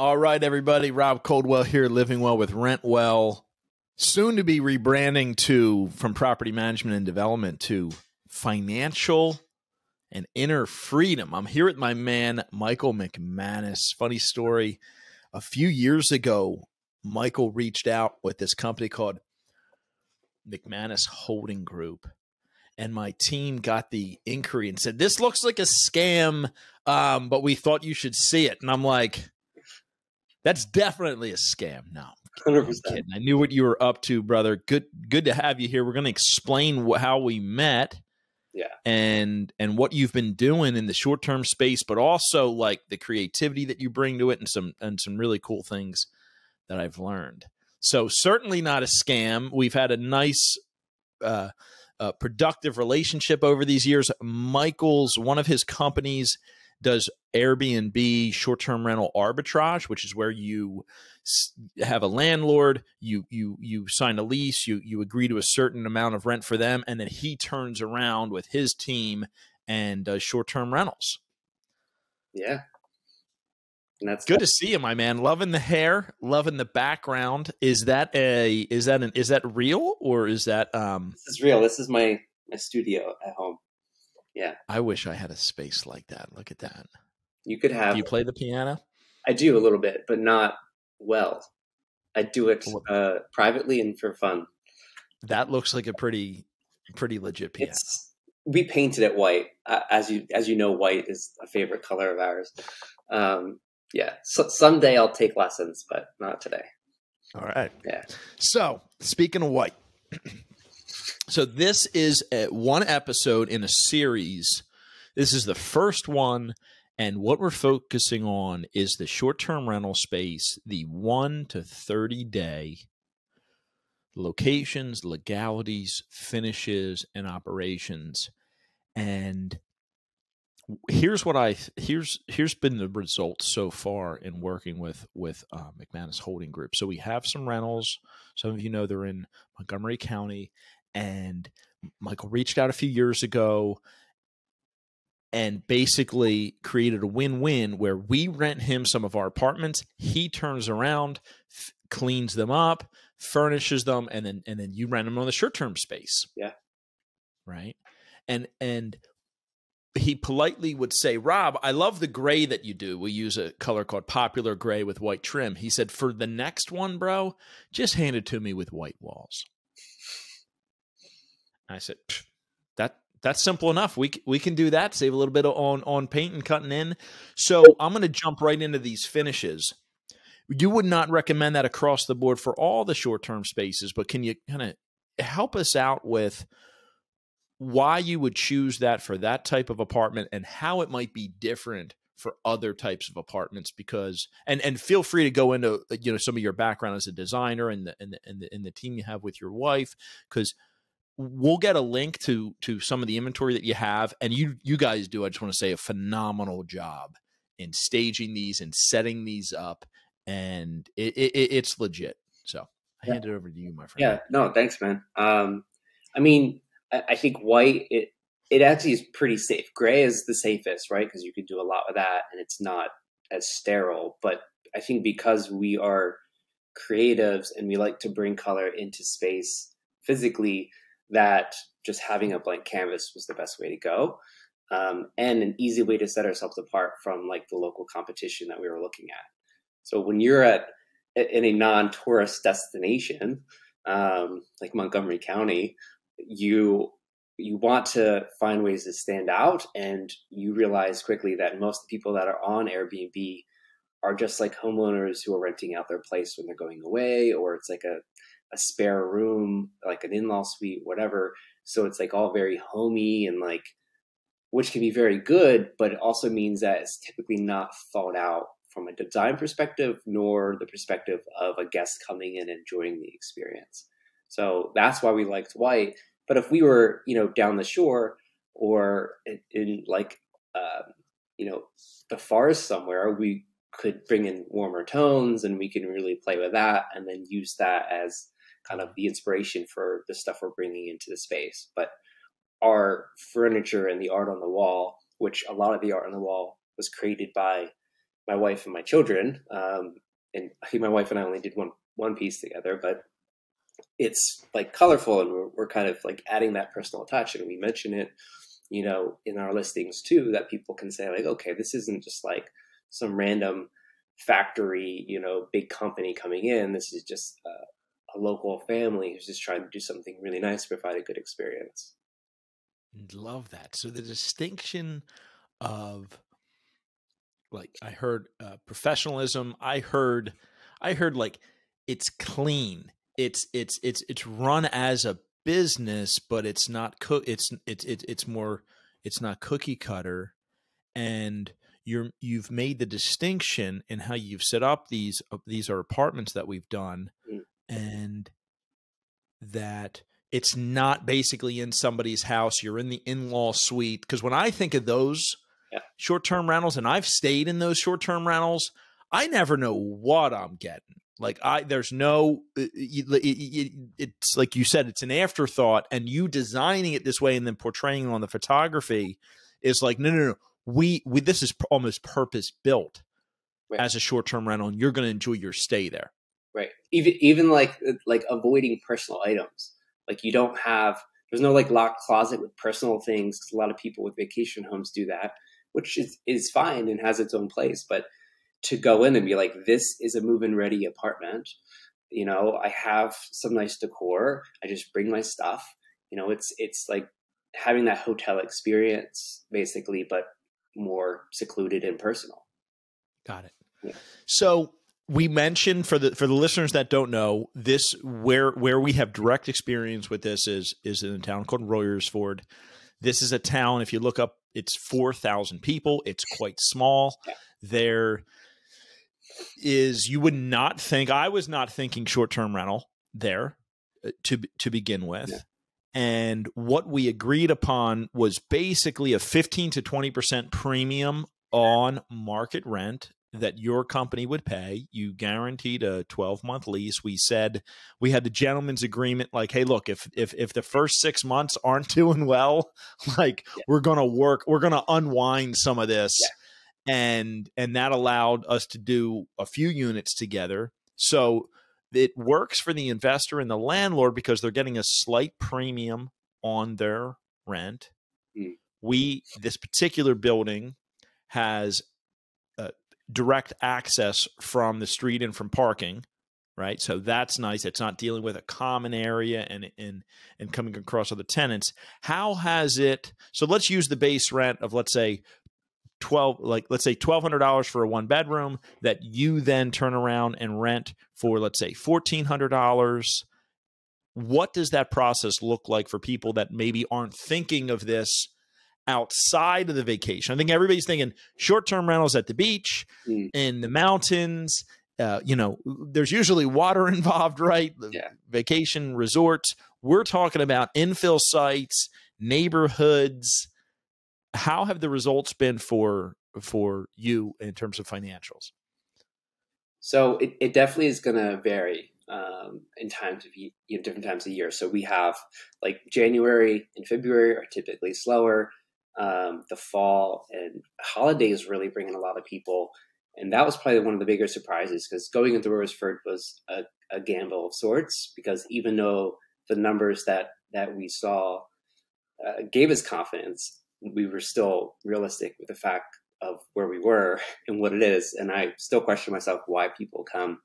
All right, everybody. Rob Coldwell here, living well with Rent Well. Soon to be rebranding from property management and development to financial and inner freedom. I'm here with my man, Michael McManus. Funny story. A few years ago, Michael reached out with this company called McManus Holding Group. And my team got the inquiry and said, this looks like a scam, but we thought you should see it. And I'm like, that's definitely a scam. No, 100%. I'm kidding. I knew what you were up to, brother. Good to have you here. We're going to explain how we met, and what you've been doing in the short-term space, but also like the creativity that you bring to it, and some really cool things that I've learned. So certainly not a scam. We've had a nice, productive relationship over these years. Michael's, one of his companies does Airbnb short-term rental arbitrage, which is where you have a landlord, you sign a lease, you agree to a certain amount of rent for them, and then he turns around with his team and does short-term rentals. Yeah. And that's good to see you, my man. Loving the hair, loving the background. Is that real, or is that This is real. This is my studio at home. Yeah. I wish I had a space like that. Look at that. You could have. Do you play the piano? I do a little bit, but not well. I do it privately and for fun. That looks like a pretty legit piano. We painted it white. As you know, white is a favorite color of ours. Yeah. So someday I'll take lessons, but not today. All right. Yeah. So speaking of white. So this is one episode in a series. This is the first one, and what we're focusing on is the short-term rental space, the 1 to 30 day locations, legalities, finishes, and operations. And here's been the results so far in working with McManus Holding Group. So we have some rentals. Some of you know they're in Montgomery County. And Michael reached out a few years ago and basically created a win-win where we rent him some of our apartments. He turns around, cleans them up, furnishes them, and then you rent them on the short-term space. Yeah. Right. And he politely would say, Rob, I love the gray that you do. We use a color called popular gray with white trim. He said, for the next one, bro, just hand it to me with white walls. I said, that's simple enough. We can do that. Save a little bit on paint and cutting in. So I'm going to jump right into these finishes. You would not recommend that across the board for all the short-term spaces, but can you kind of help us out with why you would choose that for that type of apartment and how it might be different for other types of apartments? Because and feel free to go into some of your background as a designer and the team you have with your wife, because we'll get a link to some of the inventory that you have, and you guys do, I just want to say, a phenomenal job in staging these and setting these up, and it's legit. So I hand it over to you, my friend. Yeah, no, thanks, man. I mean, I think white, it actually is pretty safe. Gray is the safest, right? Because you can do a lot with that, and it's not as sterile. But I think because we are creatives and we like to bring color into space physically, that just having a blank canvas was the best way to go, and an easy way to set ourselves apart from like the local competition that we were looking at. So when you're in a non-tourist destination like Montgomery County, you want to find ways to stand out, and you realize quickly that most of the people that are on Airbnb are just like homeowners who are renting out their place when they're going away, or it's like a spare room, like an in-law suite, whatever. So it's like all very homey and like, which can be very good, but it also means that it's typically not thought out from a design perspective, nor the perspective of a guest coming in and enjoying the experience. So that's why we liked white. But if we were, down the shore or in like, the forest somewhere, we could bring in warmer tones and we can really play with that and then use that as kind of the inspiration for the stuff we're bringing into the space. But our furniture and the art on the wall, which a lot of the art on the wall was created by my wife and my children. And I think my wife and I only did one piece together, but it's like colorful, and we're kind of like adding that personal touch. And we mention it, in our listings too, that people can say like, okay, this isn't just like some random factory, big company coming in. This is just a local family who's just trying to do something really nice, provide a good experience. Love that. So the distinction of, like, I heard professionalism. I heard like, it's clean. It's run as a business, but it's not it's more, it's not cookie cutter. And you've made the distinction in how you've set up these are apartments that we've done, and that it's not basically in somebody's house. You're in the in-law suite. Because when I think of those short-term rentals, and I've stayed in those short-term rentals, I never know what I'm getting. Like, there's no, it's like you said, it's an afterthought, and you designing it this way and then portraying it on the photography is like, no. We this is almost purpose built as a short-term rental, and you're going to enjoy your stay there. Right. Even like avoiding personal items. Like, there's no like locked closet with personal things, because a lot of people with vacation homes do that, which is fine and has its own place. But to go in and be like, this is a move-in ready apartment. I have some nice decor. I just bring my stuff. It's like having that hotel experience basically, but more secluded and personal. Got it. Yeah. So we mentioned, for the listeners that don't know, this where we have direct experience with this is in a town called Royersford. This is a town, if you look up, it's 4,000 people. It's quite small. Yeah. There is, you would not think, I was not thinking short-term rental there to begin with. Yeah. And what we agreed upon was basically a 15 to 20% premium on market rent that your company would pay. You guaranteed a 12-month lease. We said, we had the gentleman's agreement, like, hey, look, if the first 6 months aren't doing well, like, we're going to unwind some of this. Yeah. And that allowed us to do a few units together. So it works for the investor and the landlord because they're getting a slight premium on their rent. This particular building has direct access from the street and from parking, right? So that's nice. It's not dealing with a common area and coming across other tenants. How has it? So let's use the base rent of, let's say, $1,200 for a 1-bedroom that you then turn around and rent for, let's say, $1,400. What does that process look like for people that maybe aren't thinking of this outside of the vacation? I think everybody's thinking short-term rentals at the beach, in the mountains. There's usually water involved, right? Yeah. Vacation resorts. We're talking about infill sites, neighborhoods. How have the results been for you in terms of financials? So it definitely is going to vary in times of different times of year. So we have, like, January and February are typically slower. The fall and holidays really bring in a lot of people, and that was probably one of the bigger surprises, because going into Royersford was a gamble of sorts, because even though the numbers that we saw gave us confidence, we were still realistic with the fact of where we were and what it is. And I still question myself why people come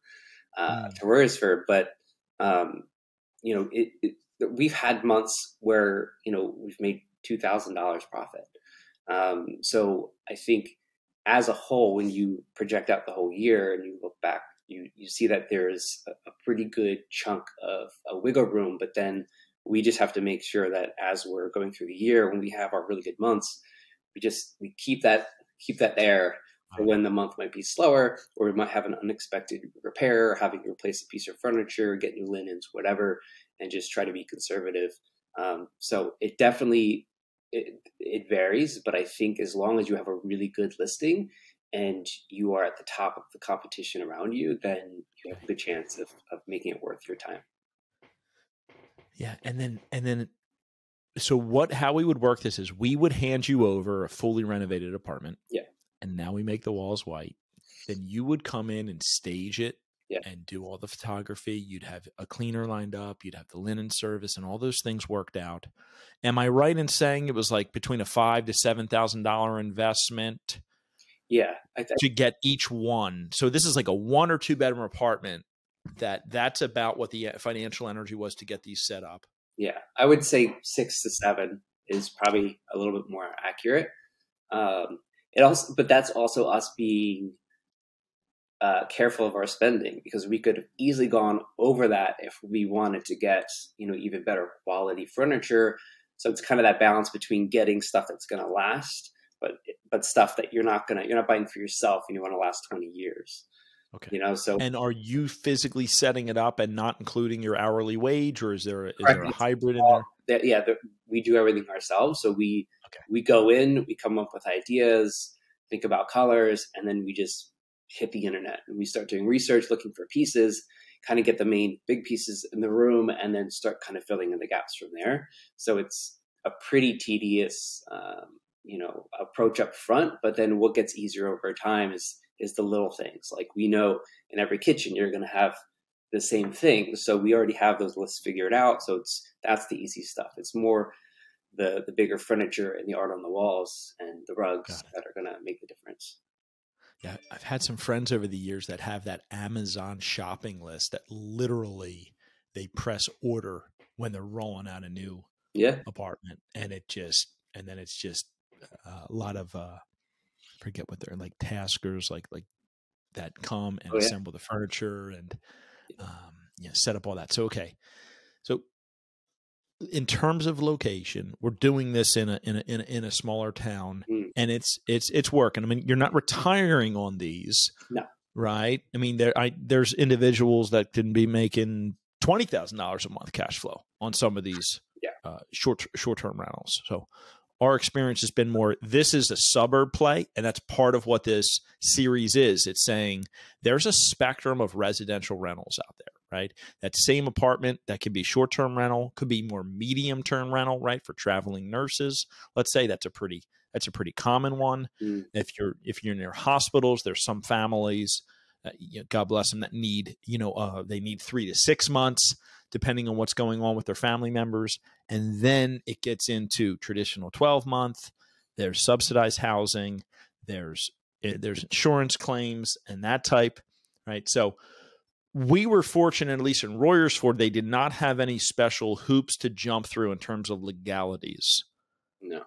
to Royersford. But, we've had months where, we've made $2,000 profit. So I think as a whole, when you project out the whole year and you look back, you see that there's a pretty good chunk of a wiggle room. But then we just have to make sure that as we're going through the year, when we have our really good months, we keep that there for when the month might be slower, or we might have an unexpected repair, having to replace a piece of furniture, get new linens, whatever, and just try to be conservative. So it definitely, it varies, but I think as long as you have a really good listing and you are at the top of the competition around you, then you have a good chance of making it worth your time. Yeah. And then, so how we would work this is we would hand you over a fully renovated apartment. Yeah. And now we make the walls white. then you would come in and stage it Yeah. and do all the photography. You'd have a cleaner lined up. You'd have the linen service and all those things worked out. Am I right in saying it was like between a $5,000 to $7,000 investment? Yeah. To get each one. So this is like a 1 or 2 bedroom apartment. That's about what the financial energy was to get these set up. Yeah. I would say 6 to 7 is probably a little bit more accurate. But that's also us being careful of our spending, because we could have easily gone over that if we wanted to get, even better quality furniture. So it's kind of that balance between getting stuff that's going to last, but stuff that you're not buying for yourself and you want to last 20 years. Okay. So, and are you physically setting it up and not including your hourly wage, or is there a hybrid in there? Yeah, we do everything ourselves. So we go in, we come up with ideas, think about colors, and then we just hit the internet and we start doing research, looking for pieces, kind of get the main big pieces in the room, and then start kind of filling in the gaps from there. So it's a pretty tedious, approach up front, but then what gets easier over time is the little things. Like, we know in every kitchen you're going to have the same thing, so we already have those lists figured out. So that's the easy stuff. It's more the bigger furniture and the art on the walls and the rugs that are going to make the difference. Yeah, I've had some friends over the years that have that Amazon shopping list that literally they press order when they're rolling out a new apartment, and then it's just a lot of forget what they're like, taskers like that come and assemble the furniture and set up all that. So so in terms of location, we're doing this in a smaller town, and it's working. I mean, you're not retiring on these, no, right? I mean, there's individuals that can be making $20,000 a month cash flow on some of these short-term rentals. So our experience has been more, this is a suburb play, and that's part of what this series is. It's saying there's a spectrum of residential rentals out there, right? That same apartment that could be short-term rental, could be more medium-term rental, right? For traveling nurses. Let's say that's a pretty common one. If you're near hospitals, there's some families, God bless them, that need, they need 3 to 6 months, depending on what's going on with their family members. And then it gets into traditional 12-month. There's subsidized housing. There's insurance claims and that type, right? So we were fortunate, at least in Royersford, they did not have any special hoops to jump through in terms of legalities. No.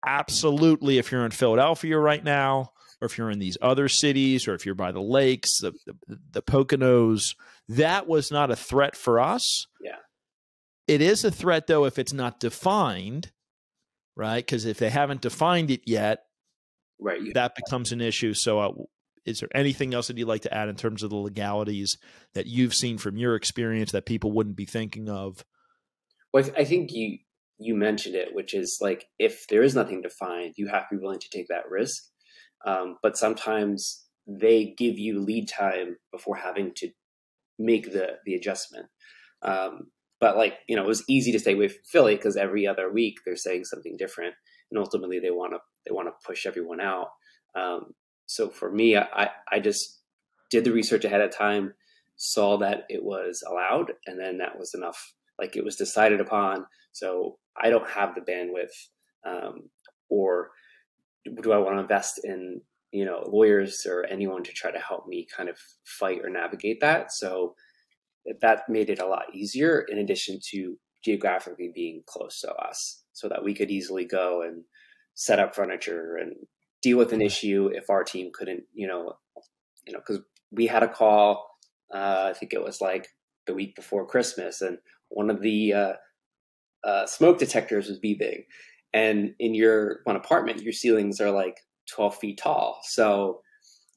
Absolutely, if you're in Philadelphia right now, or if you're in these other cities, or if you're by the lakes, the Poconos, that was not a threat for us. Yeah. It is a threat, though, if it's not defined, right? Because if they haven't defined it yet, right, that becomes an issue. So is there anything else that you'd like to add in terms of the legalities that you've seen from your experience that people wouldn't be thinking of? Well, I think you mentioned it, which is like, if there is nothing defined, you have to be willing to take that risk. But sometimes they give you lead time before having to make the adjustment. But it was easy to stay away from Philly because every other week they're saying something different, and ultimately they want to push everyone out. So for me, I just did the research ahead of time, saw that it was allowed, and then that was enough. Like, it was decided upon. So I don't have the bandwidth, or do I want to invest in, lawyers or anyone to try to help me kind of fight or navigate that. So that made it a lot easier, in addition to geographically being close to us, so that we could easily go and set up furniture and deal with an issue if our team couldn't, because we had a call, I think it was like the week before Christmas, and one of the smoke detectors was beeping. And in your one apartment, your ceilings are like 12 feet tall. So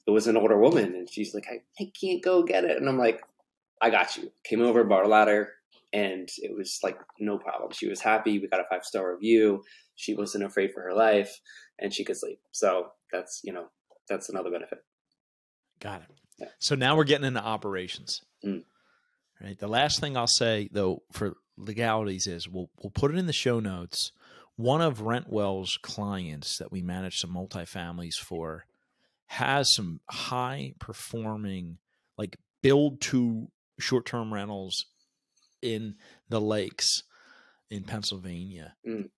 it was an older woman, and she's like, I can't go get it. And I'm like, I got you. Came over, brought a ladder, and it was like no problem. She was happy. We got a 5-star review. She wasn't afraid for her life, and she could sleep. So that's another benefit. Got it. Yeah. So now we're getting into operations. Right. The last thing I'll say, though, for legalities is we'll put it in the show notes. One of Rentwell's clients that we manage some multifamilies for has some high performing, like build to short-term rentals in the lakes in Pennsylvania,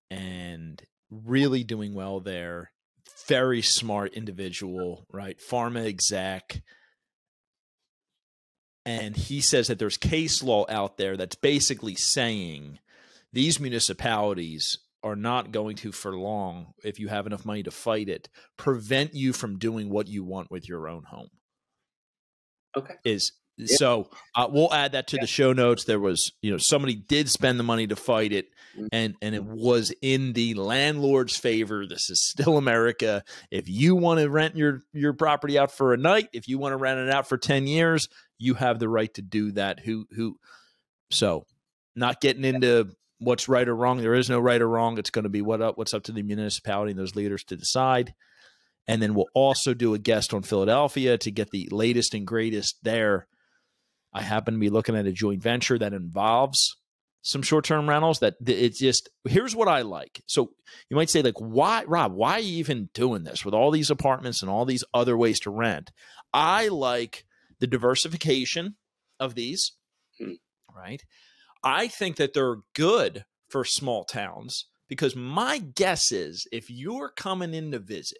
and really doing well there. Very smart individual, right? Pharma exec. And he says that there's case law out there that's basically saying these municipalities are not going to, for long, if you have enough money to fight it, prevent you from doing what you want with your own home. Okay. So we'll add that to the show notes. There was, somebody did spend the money to fight it, and it was in the landlord's favor. This is still America. If you want to rent your property out for a night, if you want to rent it out for 10 years, you have the right to do that. So not getting into what's right or wrong. There is no right or wrong. It's going to be what's up to the municipality and those leaders to decide. And then we'll also do a guest on Philadelphia to get the latest and greatest there. I happen to be looking at a joint venture that involves some short-term rentals. That it's just, here's what I like. So you might say, like, why, Rob, why are you even doing this with all these apartments and all these other ways to rent? I like the diversification of these, right? I think that they're good for small towns because my guess is if you're coming in to visit,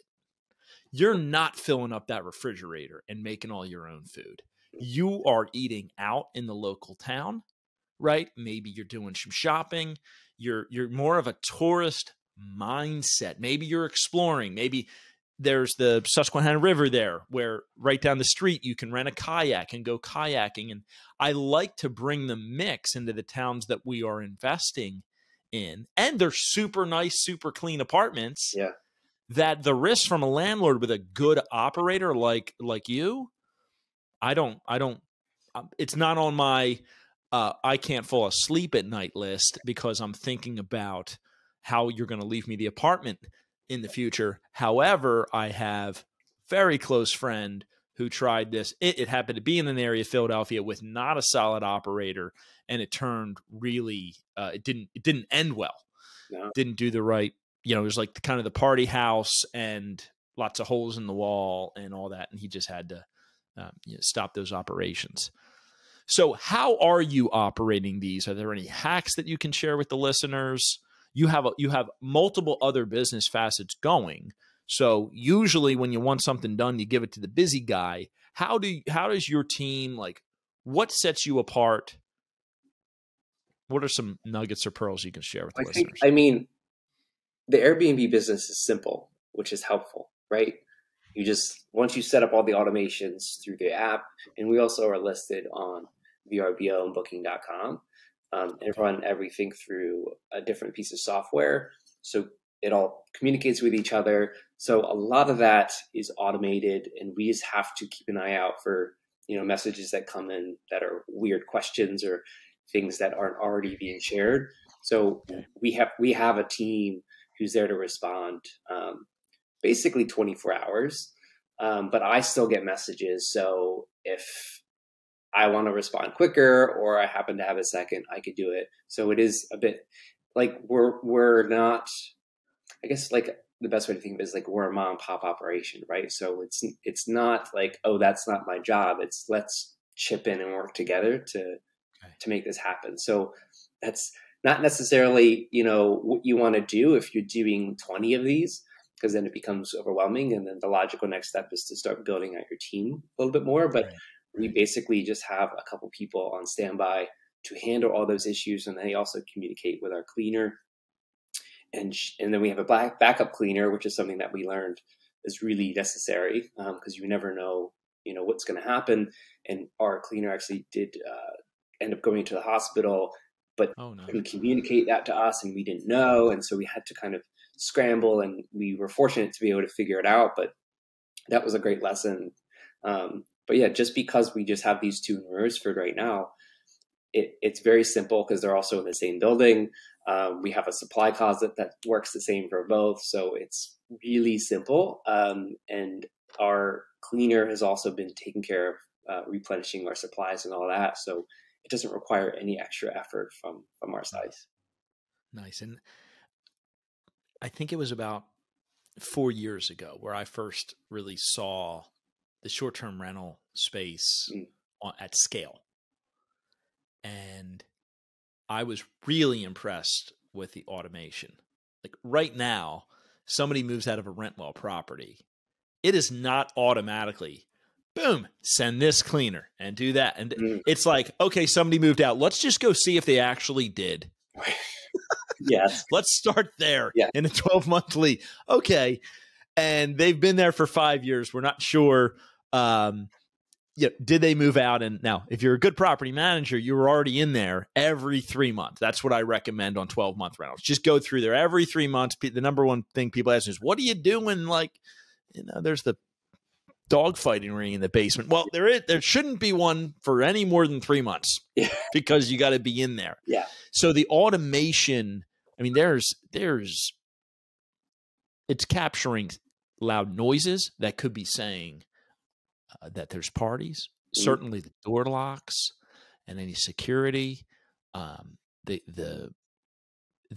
you're not filling up that refrigerator and making all your own food. You are eating out in the local town, right? Maybe you're doing some shopping. You're more of a tourist mindset. Maybe you're exploring. Maybe there's the Susquehanna River there where right down the street you can rent a kayak and go kayaking. And I like to bring the mix into the towns that we are investing in. And they're super nice, super clean apartments. Yeah. That the risk from a landlord with a good operator like you, it's not on my I can't fall asleep at night list because I'm thinking about how you're going to leave me the apartment in the future. However, I have very close friend who tried this. It happened to be in an area of Philadelphia with not a solid operator, and it turned really it didn't end well. No. Didn't do the right. It was like kind of the party house and lots of holes in the wall and all that. And he just had to stop those operations. So how are you operating these? Are there any hacks that you can share with the listeners? You have multiple other business facets going. So usually when you want something done, you give it to the busy guy. How does your team, like, what sets you apart? What are some nuggets or pearls you can share with the listeners? The Airbnb business is simple, which is helpful, right? Once you set up all the automations through the app, and we also are listed on VRBO and Booking.com, and run everything through a different piece of software. So it all communicates with each other. So a lot of that is automated, and we just have to keep an eye out for, messages that come in that are weird questions or things that aren't already being shared. So we have a team who's there to respond basically 24 hours. But I still get messages. So if I want to respond quicker or I happen to have a second, I could do it. So it is a bit like we're not, I guess, like the best way to think of it is like we're a mom and pop operation, right? So it's not like, oh, that's not my job. It's let's chip in and work together to make this happen. So that's not necessarily, what you want to do if you're doing 20 of these, because then it becomes overwhelming. And then the logical next step is to start building out your team a little bit more. But we basically just have a couple people on standby to handle all those issues. And they also communicate with our cleaner. And then we have a backup cleaner, which is something that we learned is really necessary because you never know, what's going to happen. And our cleaner actually did end up going to the hospital, but couldn't communicate that to us, and we didn't know. And so we had to kind of scramble, and we were fortunate to be able to figure it out. But that was a great lesson. But yeah, just because we just have these two in Rosersford right now, it's very simple because they're also in the same building. We have a supply closet that works the same for both. So it's really simple. And our cleaner has also been taking care of replenishing our supplies and all that. So it doesn't require any extra effort from our side. Nice. And I think it was about 4 years ago where I first really saw the short-term rental space at scale. And I was really impressed with the automation. Like right now, somebody moves out of a rent well property. It is not automatically, boom, send this cleaner and do that. And it's like, okay, somebody moved out. Let's just go see if they actually did. Yes. Let's start there in a 12-month lease. Okay. And they've been there for 5 years. We're not sure. Did they move out? And now, if you're a good property manager, you were already in there every 3 months. That's what I recommend on 12-month rentals. Just go through there every 3 months. The number one thing people ask is, what are you doing? Like, there's the dog fighting ring in the basement. Well, there shouldn't be one for any more than 3 months because you got to be in there. Yeah. So the automation, I mean, it's capturing loud noises that could be saying that there's parties, certainly the door locks and any security, the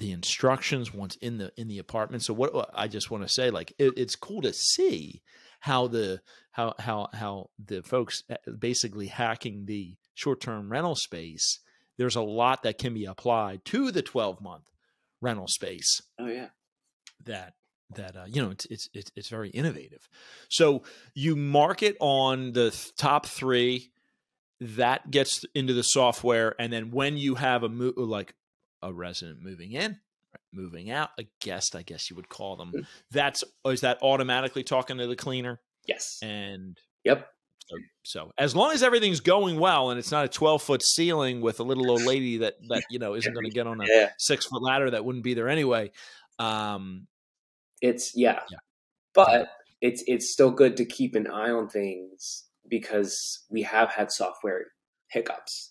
instructions once in the apartment. So what I just want to say, like, it's cool to see how the folks basically hacking the short-term rental space. There's a lot that can be applied to the 12-month rental space. Oh yeah. That it's very innovative. So you market on the top 3, that gets into the software, and then when you have like a resident moving in, moving out, a guest, I guess you would call them, is that automatically talking to the cleaner? Yes. And yep. So as long as everything's going well and it's not a 12-foot ceiling with a little old lady that isn't going to get on a 6-foot ladder that wouldn't be there anyway. But it's still good to keep an eye on things because we have had software hiccups.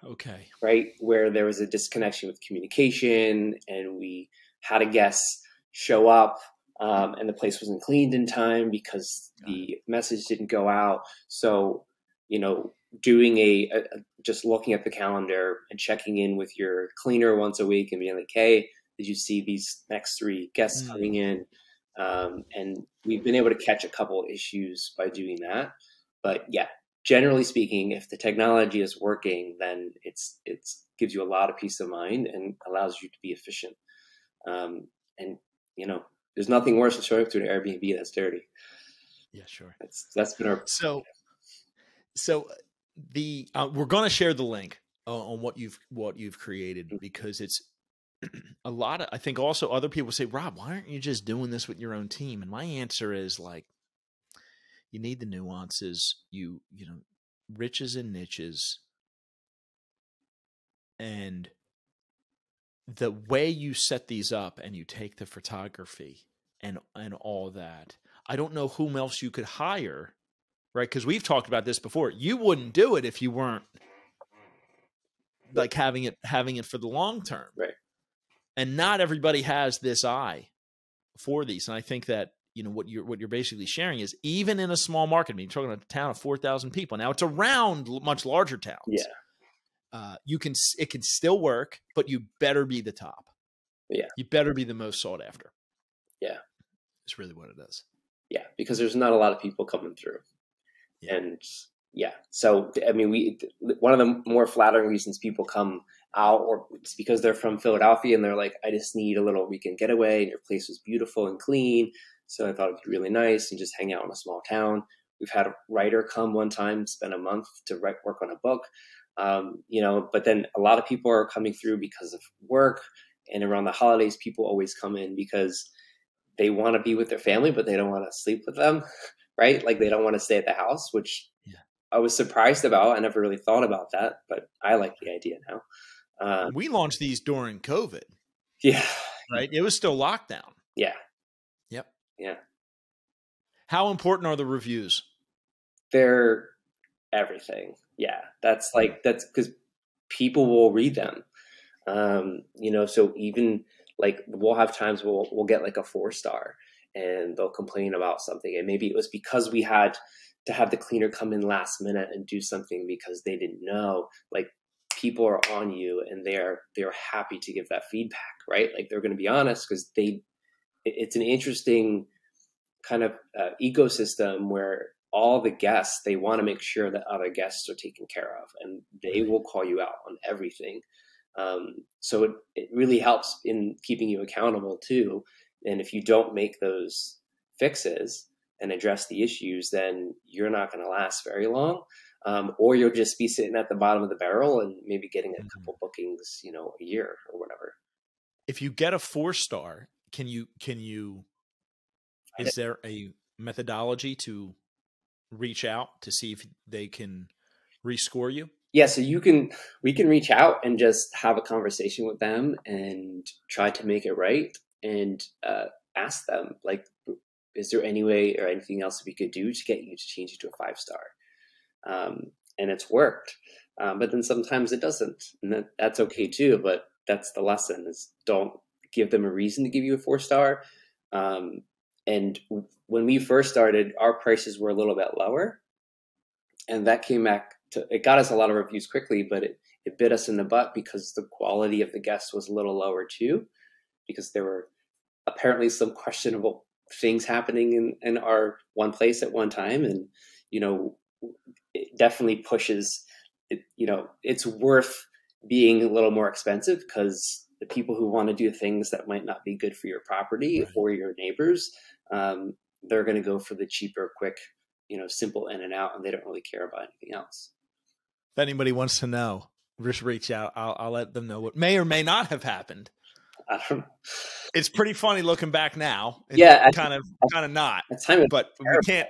Okay. Right. Where there was a disconnection with communication and we had a guest show up and the place wasn't cleaned in time because the message didn't go out. So, doing just looking at the calendar and checking in with your cleaner once a week and being like, hey, did you see these next 3 guests coming in? And we've been able to catch a couple of issues by doing that. But yeah, generally speaking, if the technology is working, then it's gives you a lot of peace of mind and allows you to be efficient. And there's nothing worse than showing up to an Airbnb that's dirty. Yeah, sure. That's been our so the we're going to share the link on what you've created because it's a lot of, I think also other people say, Rob, why aren't you just doing this with your own team? And my answer is like, you need the nuances, riches and niches. And the way you set these up and you take the photography and all that, I don't know whom else you could hire, right? Because we've talked about this before. You wouldn't do it if you weren't like having it for the long term. Right. And not everybody has this eye for these. And I think that, what you're basically sharing is even in a small market, I mean, you're talking about a town of 4,000 people. Now it's around much larger towns. Yeah. It can still work, but you better be the top. Yeah. You better be the most sought after. Yeah. It's really what it is. Yeah. Because there's not a lot of people coming through. Yeah. And so, I mean, one of the more flattering reasons people come out, or it's because they're from Philadelphia and they're like, I just need a little weekend getaway and your place was beautiful and clean. So I thought it'd be really nice and just hang out in a small town. We've had a writer come one time, spend a month to work on a book, but then a lot of people are coming through because of work, and around the holidays, people always come in because they want to be with their family, but they don't want to sleep with them, right? Like they don't want to stay at the house, which I was surprised about. I never really thought about that, but I like the idea now. We launched these during COVID. Yeah. Right. It was still lockdown. Yeah. Yep. Yeah. How important are the reviews? They're everything. Yeah. That's because people will read them. So even like we'll have times we'll get like a 4-star and they'll complain about something. And maybe it was because we had to have the cleaner come in last minute and do something because they didn't know. Like people are on you and they're happy to give that feedback, right? Like they're going to be honest because it's an interesting kind of ecosystem where all the guests, they want to make sure that other guests are taken care of, and they will call you out on everything. So it really helps in keeping you accountable too. And if you don't make those fixes and address the issues, then you're not going to last very long. Or you'll just be sitting at the bottom of the barrel and maybe getting a couple bookings, a year or whatever. If you get a 4-star, is there a methodology to reach out to see if they can rescore you? Yeah, so we can reach out and just have a conversation with them and try to make it right, and ask them, like, is there any way or anything else we could do to get you to change it to a 5-star? And it's worked. But then sometimes it doesn't, and that's okay too. But that's the lesson: is don't give them a reason to give you a 4-star. And when we first started, our prices were a little bit lower, and that came back to, it got us a lot of reviews quickly, but it bit us in the butt because the quality of the guests was a little lower too, because there were apparently some questionable things happening in our one place at one time. And, it definitely pushes it, it's worth being a little more expensive, because the people who want to do things that might not be good for your property or your neighbors, they're going to go for the cheaper, quick, simple in and out, and they don't really care about anything else. If anybody wants to know, just reach out. I'll let them know what may or may not have happened. I don't know. It's pretty funny looking back now. Yeah, kind of not. But we can't,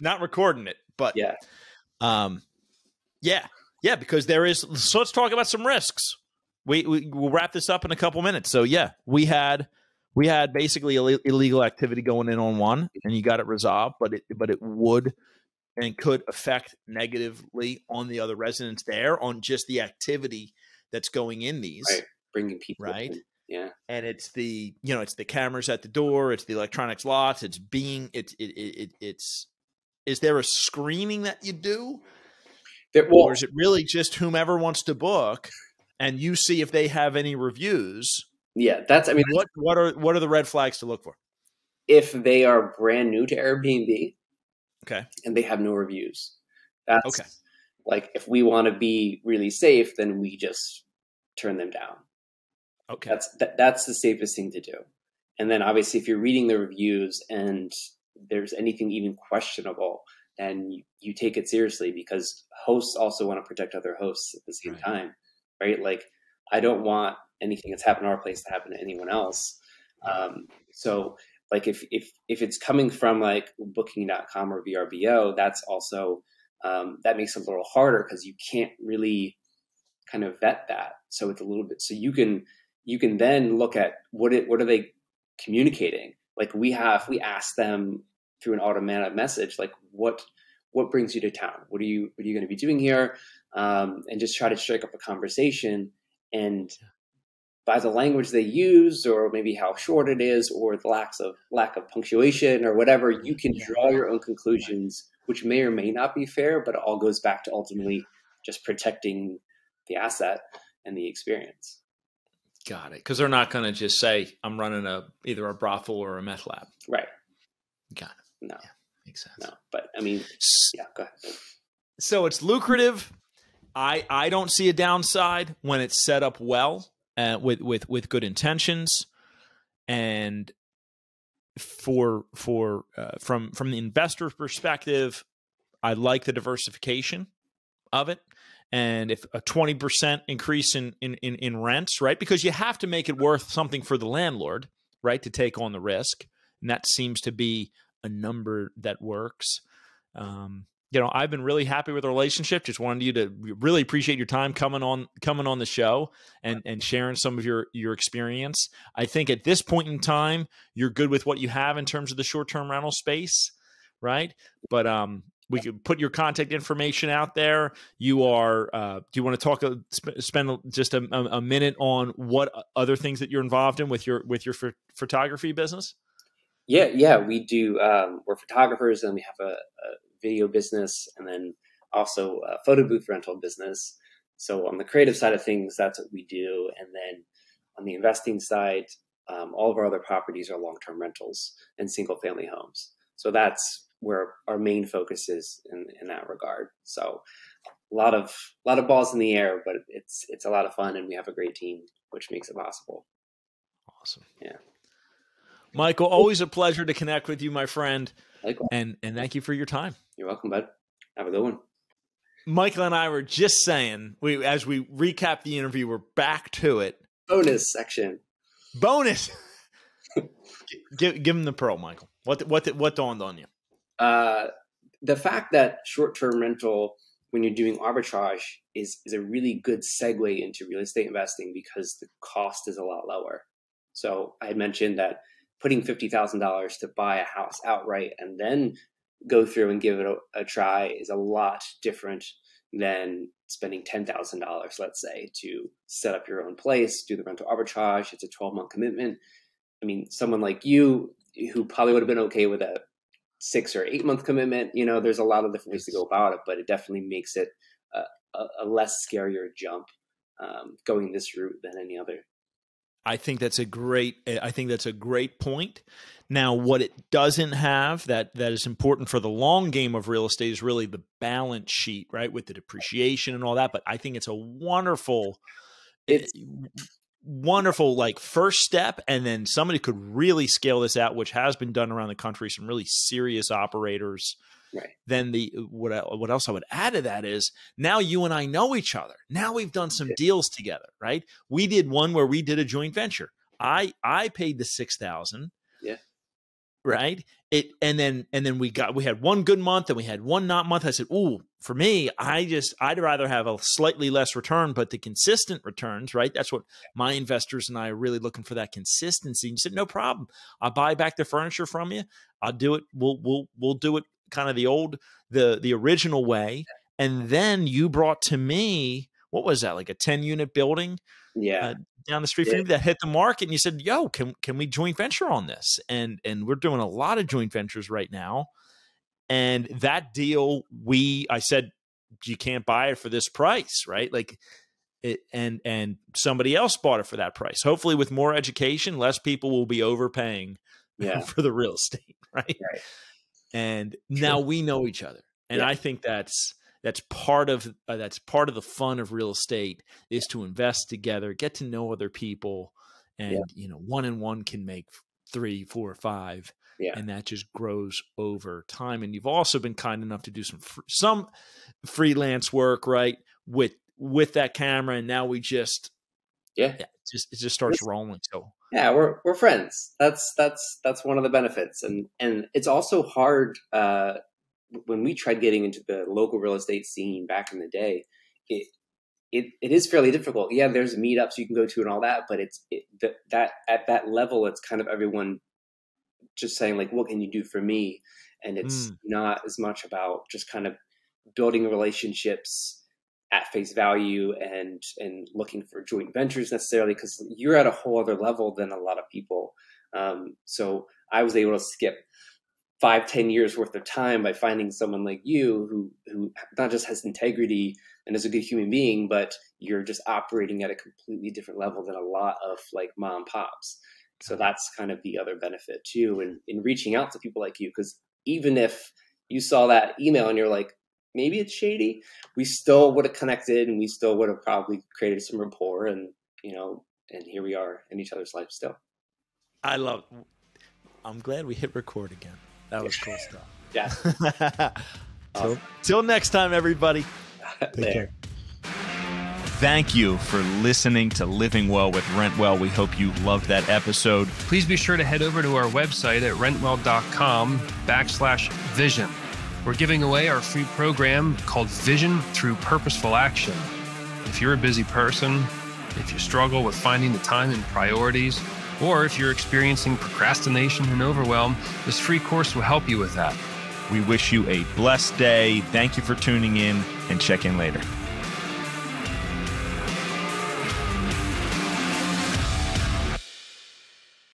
not recording it. But yeah, because there is. So let's talk about some risks. We'll wrap this up in a couple minutes. So yeah, we had basically illegal activity going in on one, and you got it resolved, but it would and could affect negatively on the other residents there, on just the activity that's going in these. Right. Bringing people in. Yeah. And it's the cameras at the door, it's the electronics lots, is there a screening that you do? Or is it really just whomever wants to book, and you see if they have any reviews? Yeah, what are the red flags to look for? If they are brand new to Airbnb, okay, and they have no reviews, that's okay. Like, if we want to be really safe, then we just turn them down. Okay, that's the safest thing to do. And then obviously, if you're reading the reviews and there's anything even questionable, then you take it seriously, because hosts also want to protect other hosts at the same time, right? Like, I don't want anything that's happened to our place to happen to anyone else. So like, if it's coming from like booking.com or VRBO, that's also, that makes it a little harder, because you can't really kind of vet that. So it's a little bit, so you can then look at what are they communicating? Like, we ask them through an automatic message, like, what brings you to town? What are you going to be doing here? And just try to strike up a conversation. And by the language they use, or maybe how short it is, or the lack of punctuation or whatever, you can draw your own conclusions, which may or may not be fair, but it all goes back to ultimately just protecting the asset and the experience. Got it. Because they're not going to just say, I'm running either a brothel or a meth lab. Right. Got it. No. Yeah, makes sense. No, but I mean, yeah, go ahead. So it's lucrative. I don't see a downside when it's set up well, with good intentions, and from the investor's perspective, I like the diversification of it. And if a 20% increase in rents, right? Because you have to make it worth something for the landlord, right? To take on the risk. And that seems to be a number that works. I've been really happy with the relationship. Just wanted you to really appreciate your time coming on the show and sharing some of your experience. I think at this point in time, you're good with what you have in terms of the short-term rental space, right? But we could put your contact information out there. You are. Do you want to spend just a minute on what other things that you're involved in with your photography business? Yeah, we do. We're photographers, and we have a video business, and then also a photo booth rental business. So on the creative side of things, that's what we do. And then on the investing side, all of our other properties are long-term rentals and single-family homes. So that's where our main focus is in that regard. So a lot of balls in the air, but it's a lot of fun, and we have a great team, which makes it possible. Awesome. Yeah. Michael, always a pleasure to connect with you, my friend. Likewise. And thank you for your time. You're welcome, bud. Have a good one. Michael and I were just saying, as we recap the interview, we're back to it. Bonus section. Bonus. Give him the pearl, Michael. What dawned on you? The fact that short-term rental, when you're doing arbitrage, is a really good segue into real estate investing because the cost is a lot lower. So I had mentioned that putting $50,000 to buy a house outright and then go through and give it a try is a lot different than spending $10,000, let's say, to set up your own place, do the rental arbitrage. It's a 12-month commitment. I mean, someone like you who probably would have been okay with a 6 or 8 month commitment, there's a lot of different ways to go about it, but it definitely makes it a less scarier jump going this route than any other. I think that's a great point. Now, what it doesn't have that is important for the long game of real estate is really the balance sheet, right? With the depreciation and all that. But I think it's a wonderful like first step. And then somebody could really scale this out, which has been done around the country, some really serious operators. Right. Then what else I would add to that is now you and I know each other. Now we've done some deals together, right? We did one where we did a joint venture. I paid the $6,000. Yeah. Right. And then we had one good month and we had one not month. I said, ooh, for me, I'd rather have a slightly less return, but the consistent returns, right? That's what my investors and I are really looking for, that consistency. And you said, no problem. I'll buy back the furniture from you. I'll do it. We'll do it kind of the original way. And then you brought to me, what was that? Like a 10-unit building? Yeah. Down the street from you that hit the market, and you said, yo, can we joint venture on this? And we're doing a lot of joint ventures right now. And that deal, I said, you can't buy it for this price, right? Like it, and somebody else bought it for that price. Hopefully with more education, less people will be overpaying for the real estate, right? And now we know each other. And I think that's part of the fun of real estate, is to invest together, get to know other people, and one and one can make 3, 4, 5, and that just grows over time. And you've also been kind enough to do some freelance work, right, with that camera, and now we just it just starts rolling. So we're friends. That's one of the benefits, and it's also hard. When we tried getting into the local real estate scene back in the day, it is fairly difficult. Yeah, there's meetups you can go to and all that, but that at that level, it's kind of everyone just saying like, what can you do for me? And it's not as much about just kind of building relationships at face value and looking for joint ventures necessarily, because you're at a whole other level than a lot of people. So I was able to skip 5-10 years worth of time by finding someone like you who not just has integrity and is a good human being, but you're just operating at a completely different level than a lot of like mom and pops. So that's kind of the other benefit too, in reaching out to people like you, because even if you saw that email and you're like, maybe it's shady, we still would have connected and we still would have probably created some rapport, and and here we are in each other's lives still. I'm glad we hit record again. That was cool stuff. Yeah. Awesome. Till next time, everybody. Take care. Thank you for listening to Living Well with Rentwell. We hope you loved that episode. Please be sure to head over to our website at rentwell.com/vision. We're giving away our free program called Vision Through Purposeful Action. If you're a busy person, if you struggle with finding the time and priorities, or if you're experiencing procrastination and overwhelm, this free course will help you with that. We wish you a blessed day. Thank you for tuning in, and check in later.